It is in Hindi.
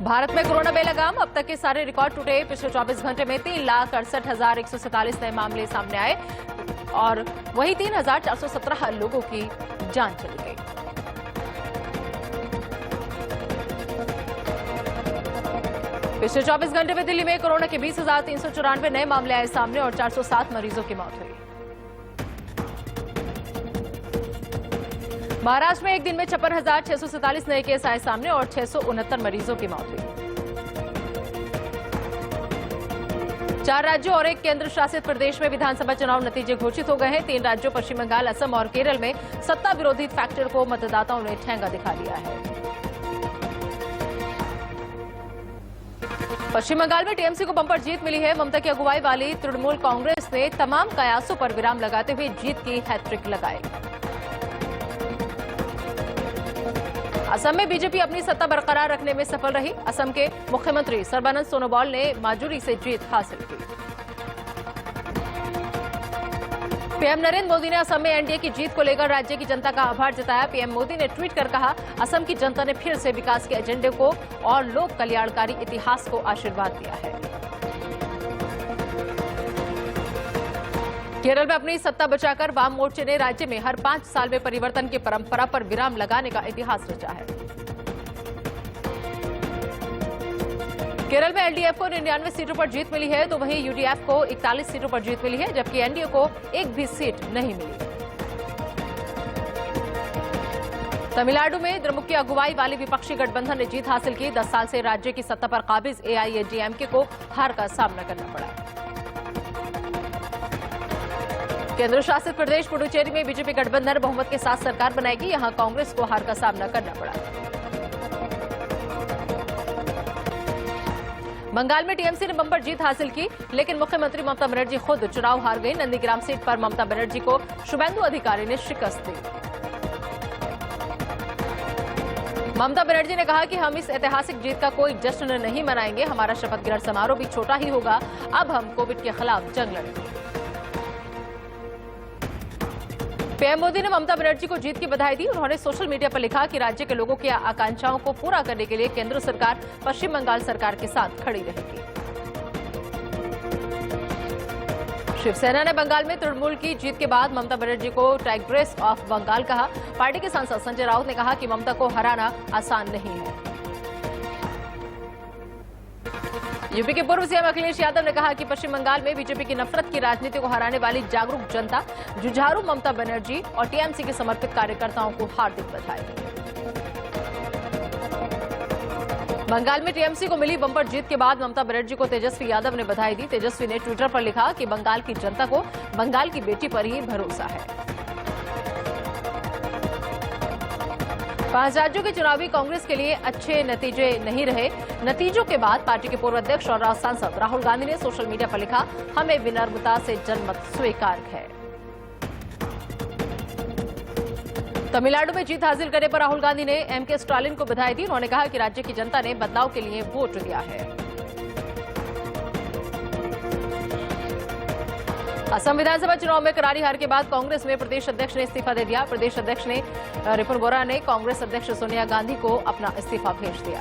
भारत में कोरोना बेलगाम, अब तक के सारे रिकॉर्ड टूटे। पिछले 24 घंटे में 3,68,147 नए मामले सामने आए और वही 3,417 लोगों की जान चली गई। पिछले 24 घंटे में दिल्ली में कोरोना के 20,394 नए मामले आए सामने और 407 मरीजों की मौत हुई। महाराष्ट्र में एक दिन में 56,647 नए केस आए सामने और 669 मरीजों की मौत हुई। 4 राज्यों और एक केंद्र शासित प्रदेश में विधानसभा चुनाव नतीजे घोषित हो गए हैं। 3 राज्यों पश्चिम बंगाल, असम और केरल में सत्ता विरोधी फैक्टर को मतदाताओं ने ठेंगा दिखा दिया है। पश्चिम बंगाल में टीएमसी को बंपर जीत मिली है। ममता की अगुवाई वाली तृणमूल कांग्रेस ने तमाम कयासों पर विराम लगाते हुए जीत की हैट्रिक लगाई। असम में बीजेपी अपनी सत्ता बरकरार रखने में सफल रही। असम के मुख्यमंत्री सर्बानंद सोनोवाल ने माजुरी से जीत हासिल की। पीएम नरेंद्र मोदी ने असम में एनडीए की जीत को लेकर राज्य की जनता का आभार जताया। पीएम मोदी ने ट्वीट कर कहा, असम की जनता ने फिर से विकास के एजेंडे को और लोक कल्याणकारी इतिहास को आशीर्वाद दिया है। केरल में अपनी सत्ता बचाकर वाम मोर्चे ने राज्य में हर 5 साल में परिवर्तन की परंपरा पर विराम लगाने का इतिहास रचा है। केरल में एलडीएफ को 99 सीटों पर जीत मिली है, तो वहीं यूडीएफ को 41 सीटों पर जीत मिली है, जबकि एनडीए को एक भी सीट नहीं मिली। तमिलनाडु में द्रमुक की अगुवाई वाली विपक्षी गठबंधन ने जीत हासिल की। 10 साल से राज्य की सत्ता पर काबिज एआईएडीएमके को हार का सामना करना पड़ा। केंद्र शासित प्रदेश पुडुचेरी में बीजेपी गठबंधन बहुमत के साथ सरकार बनाएगी। यहां कांग्रेस को हार का सामना करना पड़ा। बंगाल में टीएमसी ने बंपर जीत हासिल की, लेकिन मुख्यमंत्री ममता बनर्जी खुद चुनाव हार गई। नंदीग्राम सीट पर ममता बनर्जी को शुभेंदु अधिकारी ने शिकस्त दी। ममता बनर्जी ने कहा कि हम इस ऐतिहासिक जीत का कोई जश्न नहीं मनाएंगे। हमारा शपथ ग्रहण समारोह भी छोटा ही होगा। अब हम कोविड के खिलाफ जंग लड़ेंगे। पीएम मोदी ने ममता बनर्जी को जीत की बधाई दी। उन्होंने सोशल मीडिया पर लिखा कि राज्य के लोगों की आकांक्षाओं को पूरा करने के लिए केंद्र सरकार पश्चिम बंगाल सरकार के साथ खड़ी रहेगी। शिवसेना ने बंगाल में तृणमूल की जीत के बाद ममता बनर्जी को टाइग्रेस ऑफ बंगाल कहा। पार्टी के सांसद संजय राउत ने कहा कि ममता को हराना आसान नहीं है। यूपी के पूर्व सीएम अखिलेश यादव ने कहा कि पश्चिम बंगाल में बीजेपी की नफरत की राजनीति को हराने वाली जागरूक जनता, जुझारू ममता बनर्जी और टीएमसी के समर्पित कार्यकर्ताओं को हार्दिक बधाई। बंगाल में टीएमसी को मिली बंपर जीत के बाद ममता बनर्जी को तेजस्वी यादव ने बधाई दी। तेजस्वी ने ट्विटर पर लिखा कि बंगाल की जनता को बंगाल की बेटी पर ही भरोसा है। 5 राज्यों के चुनावी कांग्रेस के लिए अच्छे नतीजे नहीं रहे। नतीजों के बाद पार्टी के पूर्व अध्यक्ष और सांसद राहुल गांधी ने सोशल मीडिया पर लिखा, हमें विनम्रता से जनमत स्वीकार है। तमिलनाडु में जीत हासिल करने पर राहुल गांधी ने एमके स्टालिन को बधाई दी। उन्होंने कहा कि राज्य की जनता ने बदलाव के लिए वोट दिया है। असम विधानसभा चुनाव में करारी हार के बाद कांग्रेस में प्रदेश अध्यक्ष ने इस्तीफा दे दिया। प्रदेश अध्यक्ष ने रिपुन बोरा ने कांग्रेस अध्यक्ष सोनिया गांधी को अपना इस्तीफा भेज दिया।